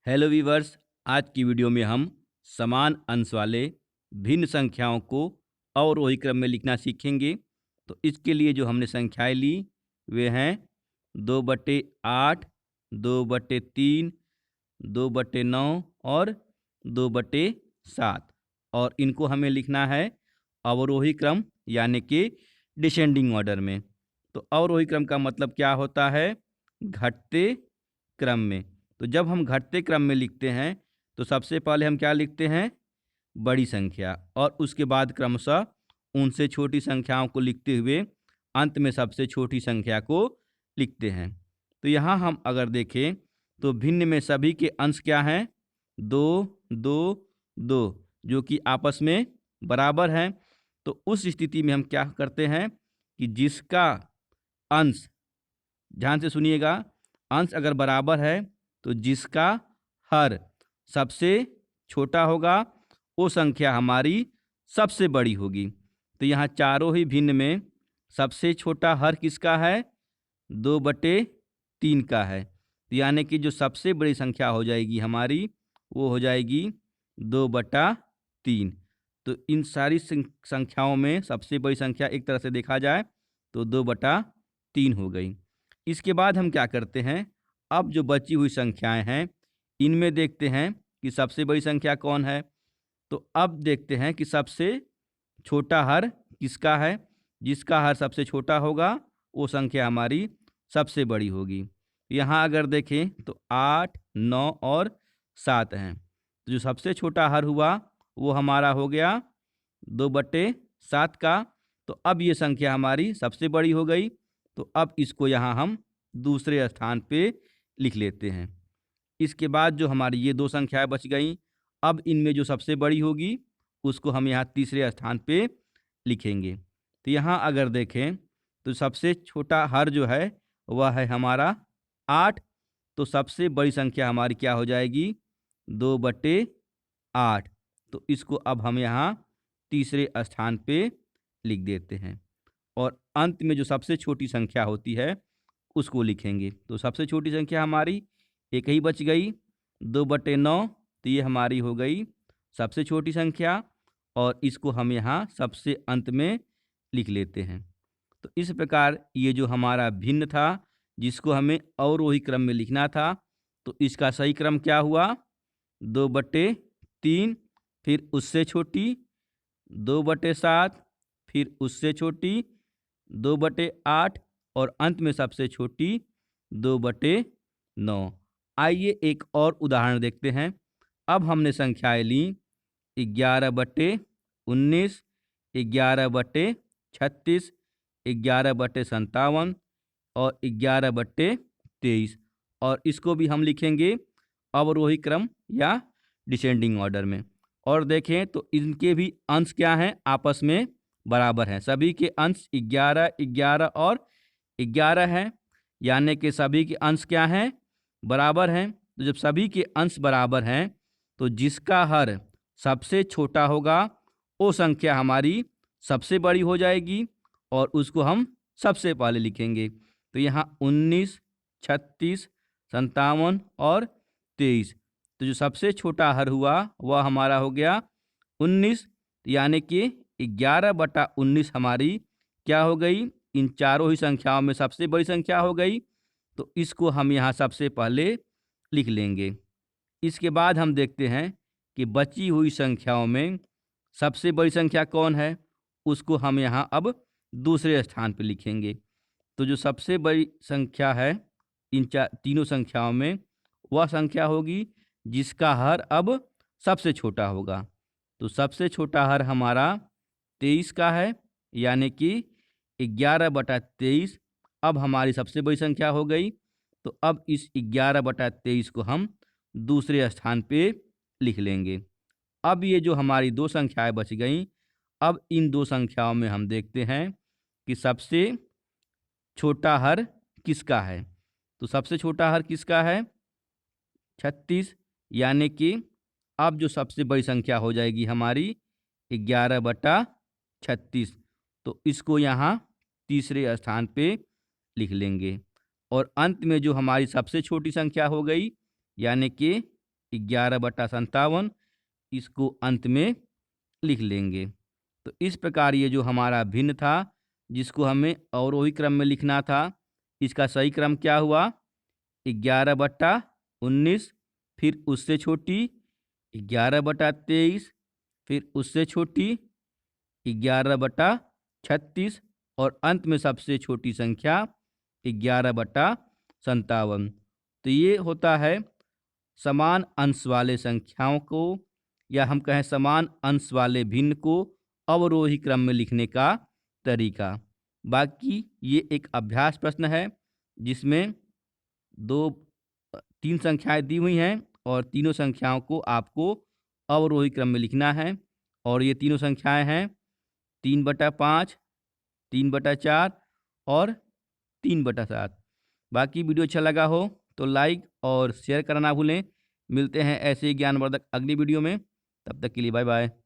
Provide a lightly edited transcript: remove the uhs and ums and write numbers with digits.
Hello viewers. आज की video में हम समान अंश वाले भिन्न संख्याओं को अवरोही क्रम में लिखना सीखेंगे। तो इसके लिए जो हमने संख्याएं ली वे हैं 2/8, 2/3, 2/9 और 2/7। और इनको हमें लिखना है अवरोही क्रम यानी कि डिसेंडिंग ऑर्डर में। तो अवरोही क्रम का मतलब क्या होता है? घटते क्रम में। तो जब हम घटते क्रम में लिखते हैं तो सबसे पहले हम क्या लिखते हैं? बड़ी संख्या, और उसके बाद क्रमशः उनसे छोटी संख्याओं को लिखते हुए अंत में सबसे छोटी संख्या को लिखते हैं। तो यहाँ हम अगर देखें तो भिन्न में सभी के अंश क्या हैं? 2, 2, 2, जो कि आपस में बराबर हैं। तो उस स्थिति में हम क्या करते हैं कि जिसका अंश, ध्यान से सुनिएगा, अंश अगर बराबर है तो जिसका हर सबसे छोटा होगा वो संख्या हमारी सबसे बड़ी होगी। तो यहाँ चारों ही भिन्न में सबसे छोटा हर किसका है? 2/3 का है। तो यानी कि जो सबसे बड़ी संख्या हो जाएगी हमारी वो हो जाएगी 2/3। तो इन सारी संख्याओं में सबसे बड़ी संख्या एक तरह से देखा जाए तो 2/3 हो गई। इसके बाद हम क्या करते हैं? अब जो बची हुई संख्याएं हैं इनमें देखते हैं कि सबसे बड़ी संख्या कौन है। तो अब देखते हैं कि सबसे छोटा हर किसका है। जिसका हर सबसे छोटा होगा वो संख्या हमारी सबसे बड़ी होगी। यहाँ अगर देखें तो 8, 9 और 7 हैं। तो जो सबसे छोटा हर हुआ वो हमारा हो गया 2/7 का। तो अब ये संख्या हमारी सबसे बड़ी हो गई। तो अब इसको यहाँ हम दूसरे स्थान पे लिख लेते हैं। इसके बाद जो हमारी ये दो संख्याएं बच गईं, अब इनमें जो सबसे बड़ी होगी उसको हम यहाँ तीसरे स्थान पे लिखेंगे। तो यहाँ अगर देखें तो सबसे छोटा हर जो है वह है हमारा 8। तो सबसे बड़ी संख्या हमारी क्या हो जाएगी? 2/8। तो इसको अब हम यहाँ तीसरे स्थान पे लिख देते हैं। और अंत में जो सबसे छोटी संख्या होती है उसको लिखेंगे। तो सबसे छोटी संख्या हमारी एक ही बच गई, 2/9। तो ये हमारी हो गई सबसे छोटी संख्या, और इसको हम यहाँ सबसे अंत में लिख लेते हैं। तो इस प्रकार ये जो हमारा भिन्न था जिसको हमें अवरोही क्रम में लिखना था, तो इसका सही क्रम क्या हुआ? 2/3, फिर उससे छोटी 2/7, फिर उससे छोटी 2/8 और अंत में सबसे छोटी 2/9। आइए एक और उदाहरण देखते हैं। अब हमने संख्याएं ली 11/19, 11/36, 11/57 और 11/23, और इसको भी हम लिखेंगे अवरोही क्रम या डिसेंडिंग ऑर्डर में। और देखें तो इनके भी अंश क्या हैं? आपस में बराबर हैं। सभी के अंश 11, 11 और 11 हैं। यानी कि सभी के अंश क्या हैं? बराबर हैं। तो जब सभी के अंश बराबर हैं तो जिसका हर सबसे छोटा होगा वो संख्या हमारी सबसे बड़ी हो जाएगी, और उसको हम सबसे पहले लिखेंगे। तो यहाँ 19, 36, 57 और 23। तो जो सबसे छोटा हर हुआ वह हमारा हो गया 19। यानी कि 11/19 हमारी क्या हो गई? इन चारों ही संख्याओं में सबसे बड़ी संख्या हो गई। तो इसको हम यहाँ सबसे पहले लिख लेंगे। इसके बाद हम देखते हैं कि बची हुई संख्याओं में सबसे बड़ी संख्या कौन है, उसको हम यहाँ अब दूसरे स्थान पर लिखेंगे। तो जो सबसे बड़ी संख्या है इन तीनों संख्याओं में वह संख्या होगी जिसका हर अब सबसे छोटा होगा। तो सबसे छोटा हर हमारा 23 का है। यानी कि 11/23 अब हमारी सबसे बड़ी संख्या हो गई। तो अब इस 11/23 को हम दूसरे स्थान पे लिख लेंगे। अब ये जो हमारी दो संख्याएं बच गईं, अब इन दो संख्याओं में हम देखते हैं कि सबसे छोटा हर किसका है। तो सबसे छोटा हर किसका है? 36। यानी कि अब जो सबसे बड़ी संख्या हो जाएगी हमारी 11/36। तो इसको यहाँ तीसरे स्थान पे लिख लेंगे। और अंत में जो हमारी सबसे छोटी संख्या हो गई यानी कि 11/57 इसको अंत में लिख लेंगे। तो इस प्रकार ये जो हमारा भिन्न था, जिसको हमें अवरोही क्रम में लिखना था, इसका सही क्रम क्या हुआ? 11/19, फिर उससे छोटी 11/23, फिर उससे छोटी 11/36 और अंत में सबसे छोटी संख्या 11/57। तो ये होता है समान अंश वाले संख्याओं को, या हम कहें समान अंश वाले भिन्न को अवरोही क्रम में लिखने का तरीका। बाकी ये एक अभ्यास प्रश्न है जिसमें 3 संख्याएं दी हुई हैं और तीनों संख्याओं को आपको अवरोही क्रम में लिखना है। और ये तीनों संख्याएं हैं 3/5, 3/4 और 3/7। बाकी वीडियो अच्छा लगा हो तो लाइक और शेयर करना ना भूलें। मिलते हैं ऐसे ही ज्ञानवर्धक अगली वीडियो में। तब तक के लिए बाय बाय।